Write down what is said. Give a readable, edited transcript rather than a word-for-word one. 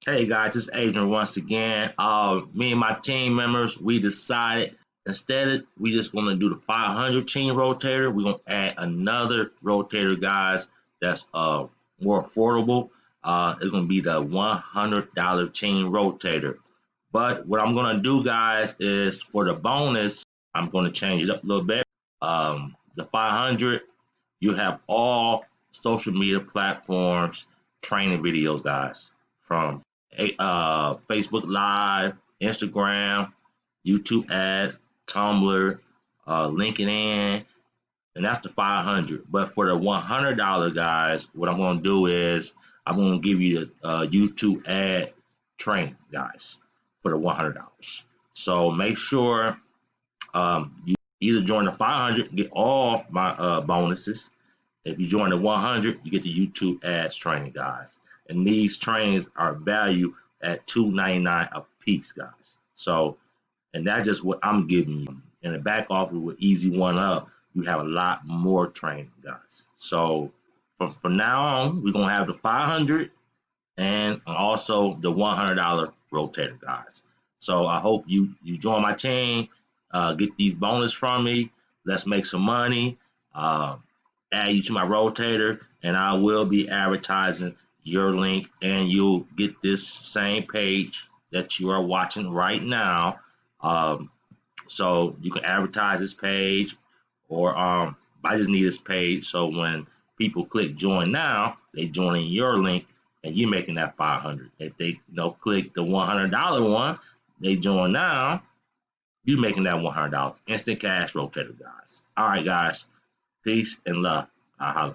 Hey guys, it's Adrian once again. Me and my team members, we decided instead of we just gonna do the 500 chain rotator, we're gonna add another rotator, guys. That's more affordable. It's gonna be the $100 chain rotator. But what I'm gonna do, guys, is for the bonus, I'm gonna change it up a little bit. The 500, you have all social media platforms training videos, guys, from Facebook Live, Instagram, YouTube ads, Tumblr, LinkedIn, and that's the 500. But for the $100, guys, what I'm going to do is I'm going to give you the YouTube ad training, guys, for the $100. So make sure you either join the 500 and get all my bonuses. If you join the 100, you get the YouTube ads training, guys. And these trainings are valued at $2.99 a piece, guys. So, and that's just what I'm giving you. In the back office with Easy1up, you have a lot more training, guys. So, from now on, we're gonna have the 500 and also the $100 rotator, guys. So I hope you join my team, get these bonus from me. Let's make some money. Uh, Add you to my rotator, and I will be advertising your link, and you'll get this same page that you are watching right now. Um, so you can advertise this page, or I just need this page so when people click join now, they join in your link, and you're making that 500. If they click the $100 one, they join now, you making that $100 instant cash rotator, guys. All right, guys. Peace and love. I'll holla.